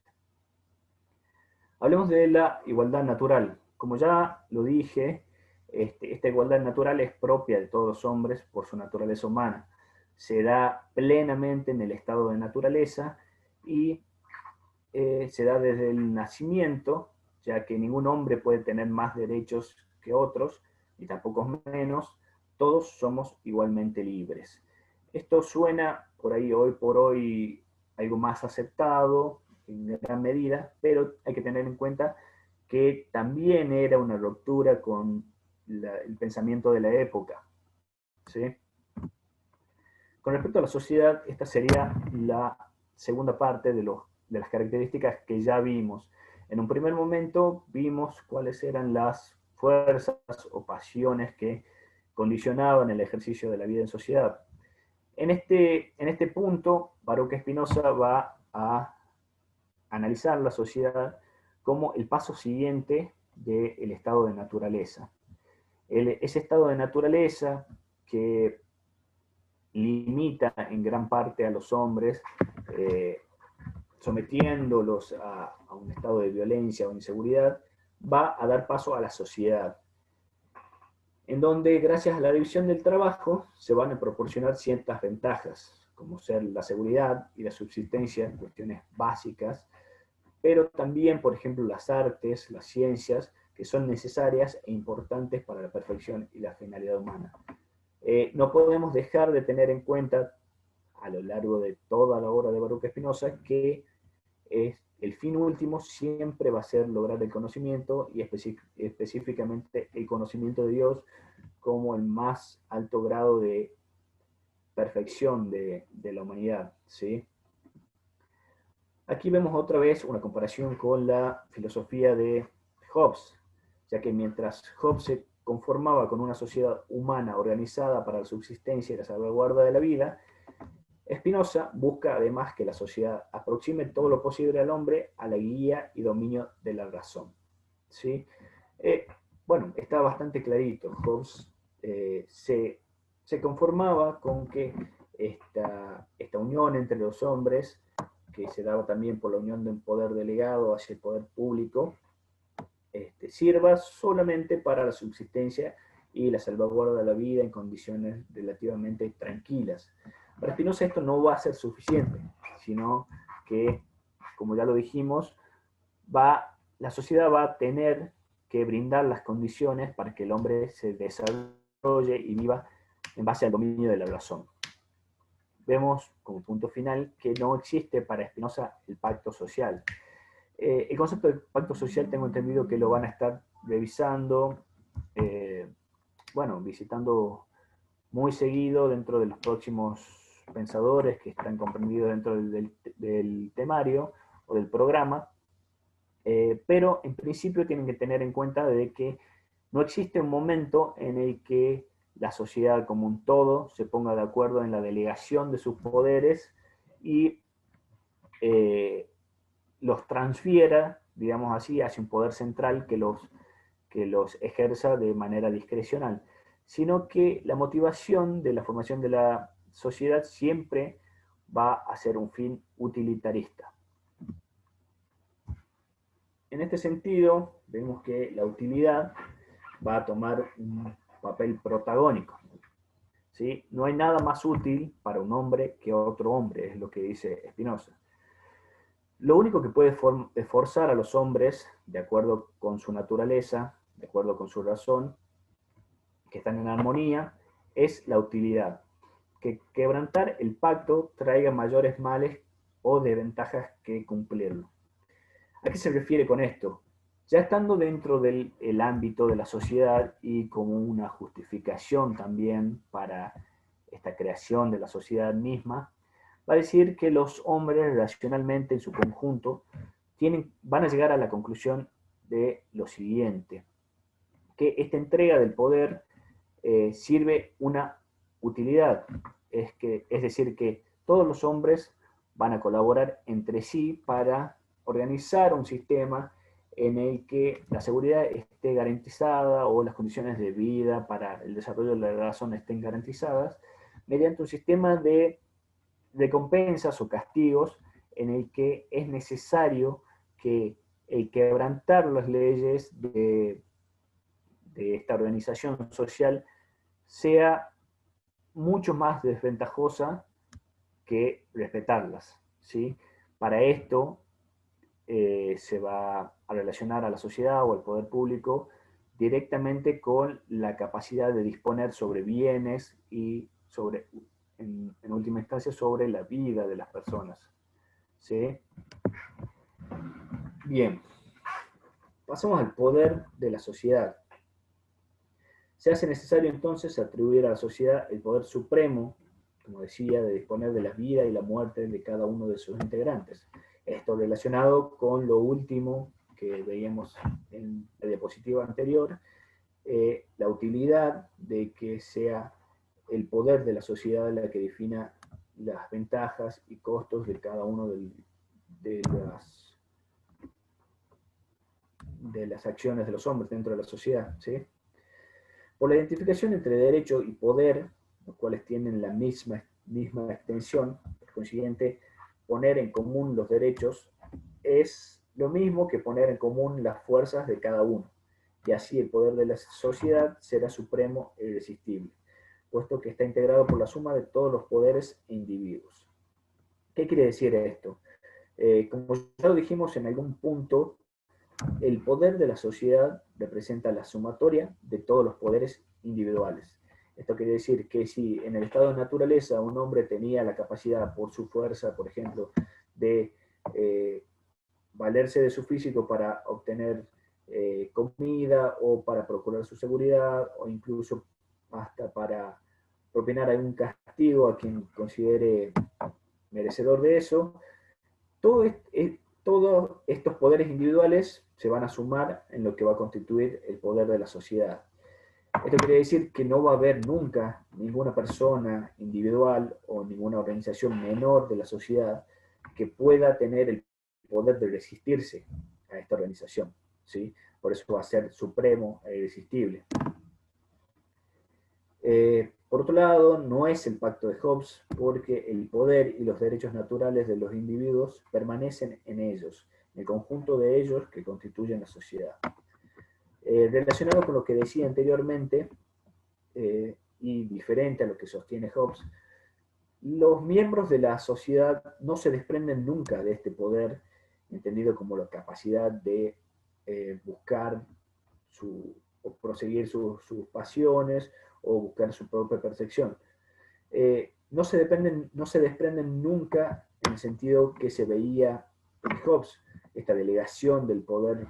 Hablemos de la igualdad natural. Como ya lo dije, esta igualdad natural es propia de todos los hombres por su naturaleza humana. Se da plenamente en el estado de naturaleza y se da desde el nacimiento, ya que ningún hombre puede tener más derechos que otros, y tampoco menos, todos somos igualmente libres. Esto suena por ahí hoy por hoy algo más aceptado en gran medida, pero hay que tener en cuenta que también era una ruptura con el pensamiento de la época, ¿sí? Con respecto a la sociedad, esta sería la segunda parte de las características que ya vimos. En un primer momento vimos cuáles eran las fuerzas o pasiones que condicionaban el ejercicio de la vida en sociedad. En este punto, Baruch Spinoza va a analizar la sociedad como el paso siguiente del estado de naturaleza. Ese estado de naturaleza que limita en gran parte a los hombres, sometiéndolos a un estado de violencia o inseguridad, va a dar paso a la sociedad, en donde gracias a la división del trabajo se van a proporcionar ciertas ventajas, como ser la seguridad y la subsistencia, cuestiones básicas, pero también, por ejemplo, las artes, las ciencias, que son necesarias e importantes para la perfección y la finalidad humana. No podemos dejar de tener en cuenta a lo largo de toda la obra de Baruch Spinoza que el fin último siempre va a ser lograr el conocimiento y específicamente el conocimiento de Dios como el más alto grado de perfección de la humanidad, ¿sí? Aquí vemos otra vez una comparación con la filosofía de Hobbes, ya que mientras Hobbes se conformaba con una sociedad humana organizada para la subsistencia y la salvaguarda de la vida, Spinoza busca además que la sociedad aproxime todo lo posible al hombre a la guía y dominio de la razón, ¿sí? Bueno, está bastante clarito. Hobbes se conformaba con que esta unión entre los hombres, que se daba también por la unión de un poder delegado hacia el poder público, sirva solamente para la subsistencia y la salvaguarda de la vida en condiciones relativamente tranquilas. Para Spinoza esto no va a ser suficiente, sino que, como ya lo dijimos, la sociedad va a tener que brindar las condiciones para que el hombre se desarrolle y viva en base al dominio de la razón. Vemos como punto final que no existe para Spinoza el pacto social. El concepto de pacto social tengo entendido que lo van a estar revisando, visitando muy seguido dentro de los próximos pensadores que están comprendidos dentro del temario o del programa, pero en principio tienen que tener en cuenta de que no existe un momento en el que la sociedad como un todo se ponga de acuerdo en la delegación de sus poderes y los transfiera, digamos así, hacia un poder central que los ejerza de manera discrecional, sino que la motivación de la formación de la sociedad siempre va a ser un fin utilitarista. En este sentido, vemos que la utilidad va a tomar un papel protagónico, ¿sí? No hay nada más útil para un hombre que otro hombre, es lo que dice Spinoza. Lo único que puede esforzar a los hombres, de acuerdo con su naturaleza, de acuerdo con su razón, que están en armonía, es la utilidad. Que quebrantar el pacto traiga mayores males o desventajas que cumplirlo. ¿A qué se refiere con esto? Ya estando dentro del ámbito de la sociedad y como una justificación también para esta creación de la sociedad misma, va a decir que los hombres racionalmente en su conjunto van a llegar a la conclusión de lo siguiente, que esta entrega del poder sirve una utilidad, es decir, que todos los hombres van a colaborar entre sí para organizar un sistema en el que la seguridad esté garantizada o las condiciones de vida para el desarrollo de la razón estén garantizadas mediante un sistema de recompensas o castigos en el que es necesario que el quebrantar las leyes de de esta organización social sea mucho más desventajosa que respetarlas, ¿sí? Para esto se va a relacionar a la sociedad o al poder público directamente con la capacidad de disponer sobre bienes y sobre, en última instancia, sobre la vida de las personas, ¿sí? Bien, pasamos al poder de la sociedad. Se hace necesario entonces atribuir a la sociedad el poder supremo, como decía, de disponer de la vida y la muerte de cada uno de sus integrantes. Esto relacionado con lo último que veíamos en la diapositiva anterior, la utilidad de que sea el poder de la sociedad la que defina las ventajas y costos de cada uno de las acciones de los hombres dentro de la sociedad, ¿sí? Por la identificación entre derecho y poder, los cuales tienen la misma extensión, por consiguiente, poner en común los derechos es lo mismo que poner en común las fuerzas de cada uno, y así el poder de la sociedad será supremo e irresistible, puesto que está integrado por la suma de todos los poderes e individuos. ¿Qué quiere decir esto? Como ya lo dijimos en algún punto, el poder de la sociedad representa la sumatoria de todos los poderes individuales. Esto quiere decir que si en el estado de naturaleza un hombre tenía la capacidad por su fuerza, por ejemplo, de valerse de su físico para obtener comida o para procurar su seguridad o incluso hasta para propinar algún castigo a quien considere merecedor de eso, todos estos poderes individuales se van a sumar en lo que va a constituir el poder de la sociedad. Esto quiere decir que no va a haber nunca ninguna persona individual o ninguna organización menor de la sociedad que pueda tener el poder de resistirse a esta organización, ¿sí? Por eso va a ser supremo e irresistible. Por otro lado, no es el pacto de Hobbes, porque el poder y los derechos naturales de los individuos permanecen en ellos, en el conjunto de ellos que constituyen la sociedad. Relacionado con lo que decía anteriormente, y diferente a lo que sostiene Hobbes, los miembros de la sociedad no se desprenden nunca de este poder, entendido como la capacidad de buscar o proseguir sus pasiones o buscar su propia percepción. No se desprenden nunca en el sentido que se veía en Hobbes, esta delegación del poder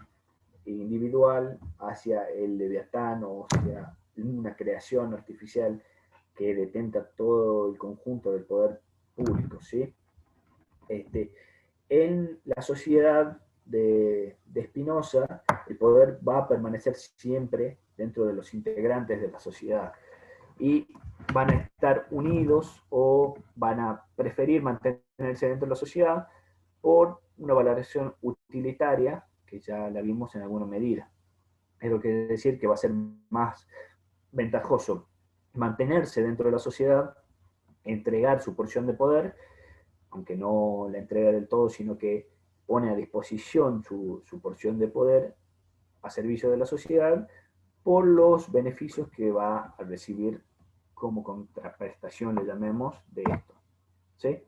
individual hacia el leviatán o hacia una creación artificial que detenta todo el conjunto del poder público, ¿sí? En la sociedad de Spinoza, el poder va a permanecer siempre dentro de los integrantes de la sociedad y van a estar unidos o van a preferir mantenerse dentro de la sociedad por una valoración utilitaria, que ya la vimos en alguna medida. Eso quiere decir que va a ser más ventajoso mantenerse dentro de la sociedad, entregar su porción de poder, aunque no la entrega del todo, sino que pone a disposición su porción de poder a servicio de la sociedad por los beneficios que va a recibir como contraprestación, le llamemos, de esto, ¿sí?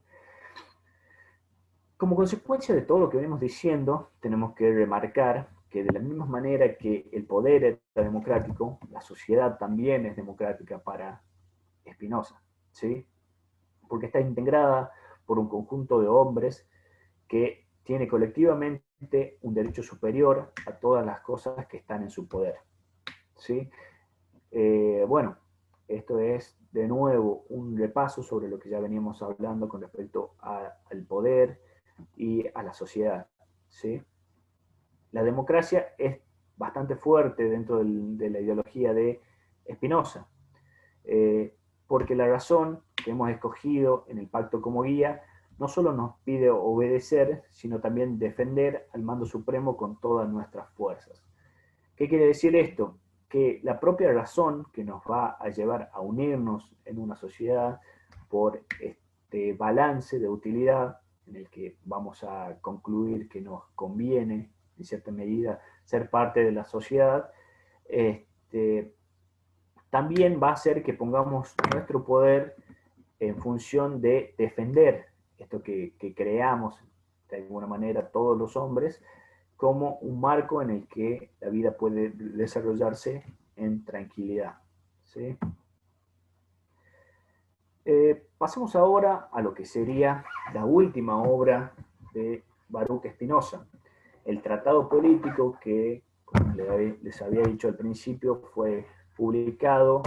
Como consecuencia de todo lo que venimos diciendo, tenemos que remarcar que de la misma manera que el poder era democrático, la sociedad también es democrática para Spinoza, ¿sí? Porque está integrada por un conjunto de hombres que tiene colectivamente un derecho superior a todas las cosas que están en su poder, ¿sí? Bueno, esto es de nuevo un repaso sobre lo que ya veníamos hablando con respecto al poder y a la sociedad, ¿sí? La democracia es bastante fuerte dentro de la ideología de Spinoza, porque la razón que hemos escogido en el pacto como guía no solo nos pide obedecer, sino también defender al mando supremo con todas nuestras fuerzas. ¿Qué quiere decir esto? Que la propia razón que nos va a llevar a unirnos en una sociedad por este balance de utilidad en el que vamos a concluir que nos conviene, en cierta medida, ser parte de la sociedad, también va a hacer que pongamos nuestro poder en función de defender esto que creamos de alguna manera todos los hombres, como un marco en el que la vida puede desarrollarse en tranquilidad. ¿Sí? Pasemos ahora a lo que sería la última obra de Baruch Spinoza, el Tratado Político, que, como les había dicho al principio, fue publicado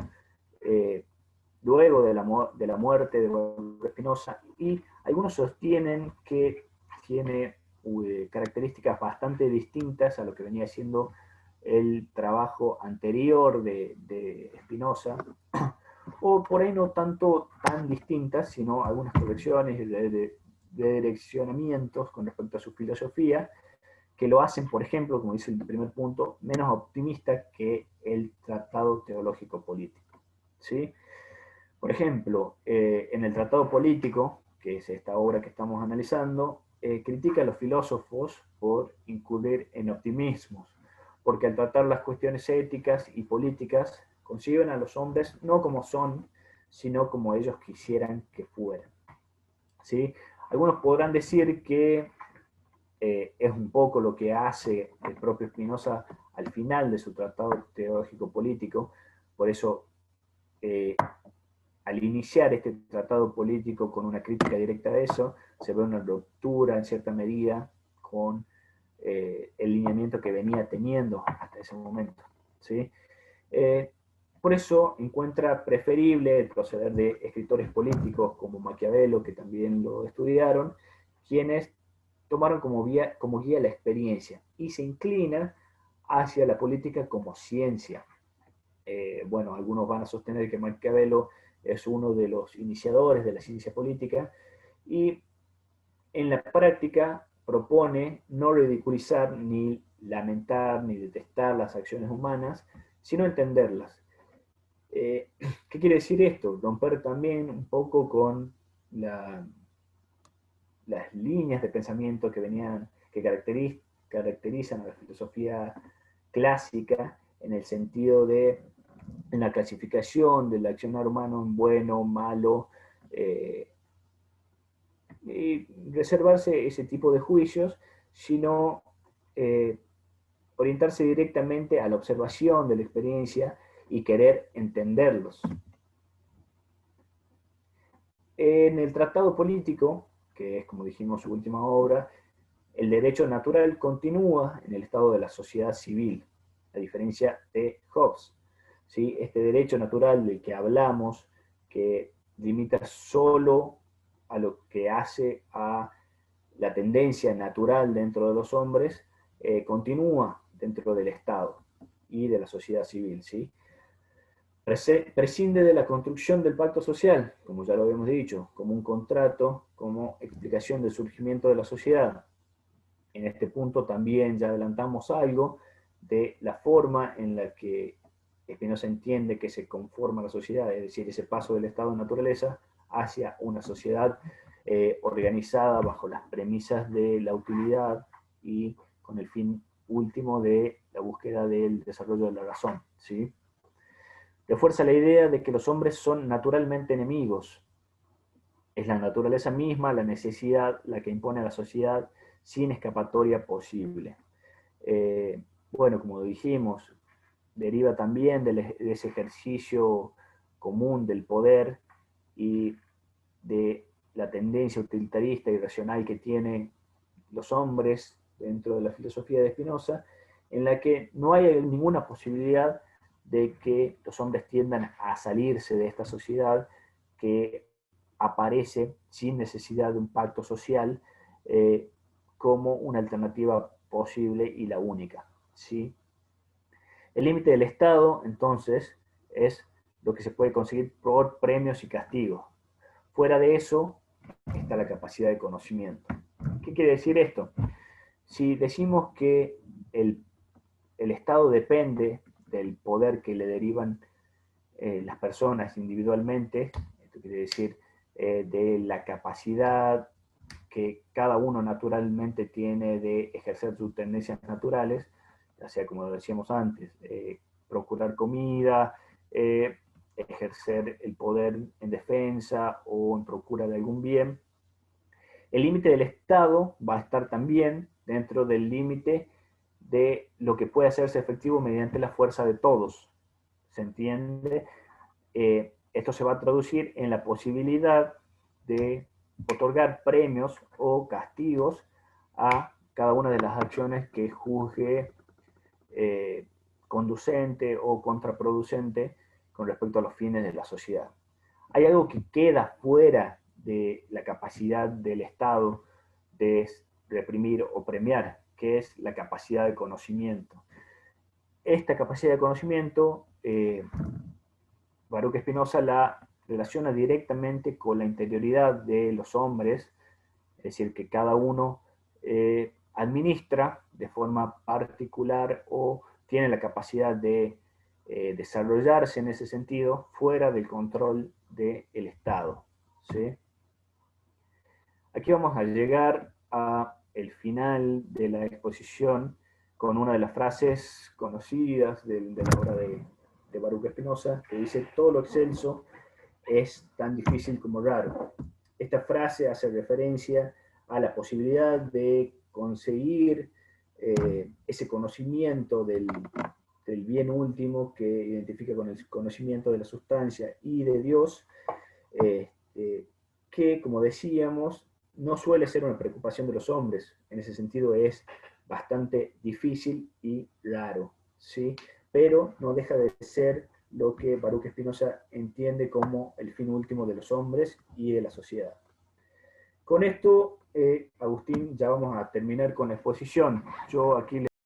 luego de la muerte de Baruch Spinoza, y algunos sostienen que tiene características bastante distintas a lo que venía siendo el trabajo anterior de Spinoza, o por ahí no tanto tan distintas, sino algunas correcciones de direccionamientos con respecto a su filosofía, que lo hacen, por ejemplo, como dice el primer punto, menos optimista que el Tratado Teológico Político. ¿Sí? Por ejemplo, en el Tratado Político, que es esta obra que estamos analizando, critica a los filósofos por incurrir en optimismos, porque al tratar las cuestiones éticas y políticas, conciben a los hombres no como son, sino como ellos quisieran que fueran. ¿Sí? Algunos podrán decir que es un poco lo que hace el propio Spinoza al final de su Tratado Teológico Político, por eso al iniciar este tratado político con una crítica directa de eso, se ve una ruptura en cierta medida con el lineamiento que venía teniendo hasta ese momento. ¿Sí? Por eso encuentra preferible el proceder de escritores políticos como Maquiavelo, que también lo estudiaron, quienes tomaron como guía la experiencia y se inclina hacia la política como ciencia. Bueno, algunos van a sostener que Maquiavelo es uno de los iniciadores de la ciencia política, y en la práctica propone no ridiculizar, ni lamentar, ni detestar las acciones humanas, sino entenderlas. ¿Qué quiere decir esto? Romper también un poco con las líneas de pensamiento que caracterizan a la filosofía clásica, en el sentido de en la clasificación del accionar humano en bueno, malo, y reservarse ese tipo de juicios, sino orientarse directamente a la observación de la experiencia y querer entenderlos. En el Tratado Político, que es, como dijimos, su última obra, el derecho natural continúa en el estado de la sociedad civil, a diferencia de Hobbes. ¿Sí? Este derecho natural del que hablamos, que limita solo a lo que hace a la tendencia natural dentro de los hombres, continúa dentro del Estado y de la sociedad civil. ¿Sí? Prescinde de la construcción del pacto social, como ya lo habíamos dicho, como un contrato, como explicación del surgimiento de la sociedad. En este punto también ya adelantamos algo de la forma en la que Spinoza entiende que se conforma la sociedad, es decir, ese paso del estado de naturaleza hacia una sociedad organizada bajo las premisas de la utilidad y con el fin último de la búsqueda del desarrollo de la razón. ¿Sí? Refuerza la idea de que los hombres son naturalmente enemigos. Es la naturaleza misma, la necesidad, la que impone a la sociedad sin escapatoria posible. Bueno, como dijimos, deriva también de ese ejercicio común del poder y de la tendencia utilitarista y racional que tienen los hombres dentro de la filosofía de Spinoza, en la que no hay ninguna posibilidad de que los hombres tiendan a salirse de esta sociedad que aparece sin necesidad de un pacto social como una alternativa posible y la única. ¿Sí? El límite del Estado, entonces, es lo que se puede conseguir por premios y castigos. Fuera de eso está la capacidad de conocimiento. ¿Qué quiere decir esto? Si decimos que el Estado depende del poder que le derivan las personas individualmente, esto quiere decir de la capacidad que cada uno naturalmente tiene de ejercer sus tendencias naturales, ya sea como decíamos antes, procurar comida, ejercer el poder en defensa o en procura de algún bien. El límite del Estado va a estar también dentro del límite de lo que puede hacerse efectivo mediante la fuerza de todos. ¿Se entiende? Esto se va a traducir en la posibilidad de otorgar premios o castigos a cada una de las acciones que juzgue conducente o contraproducente con respecto a los fines de la sociedad. Hay algo que queda fuera de la capacidad del Estado de reprimir o premiar, que es la capacidad de conocimiento. Esta capacidad de conocimiento, Baruch Spinoza la relaciona directamente con la interioridad de los hombres, es decir, que cada uno administra de forma particular o tiene la capacidad de desarrollarse en ese sentido fuera del control del Estado. ¿Sí? Aquí vamos a llegar al final de la exposición con una de las frases conocidas de la obra de Baruch Spinoza, que dice: todo lo excelso es tan difícil como raro. Esta frase hace referencia a la posibilidad de conseguir ese conocimiento del bien último que identifica con el conocimiento de la sustancia y de Dios, que, como decíamos, no suele ser una preocupación de los hombres. En ese sentido es bastante difícil y raro, ¿sí? Pero no deja de ser lo que Baruch Spinoza entiende como el fin último de los hombres y de la sociedad. Con esto, Agustín, ya vamos a terminar con la exposición. Yo aquí